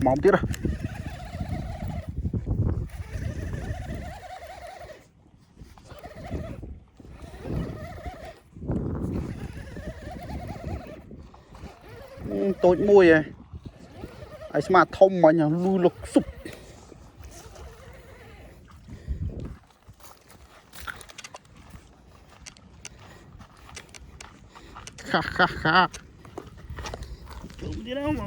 mỏng tí rồi. Tối mùi này ấy mà thông mà nhà lui lục sụp. Khá đúng đi đâu mà.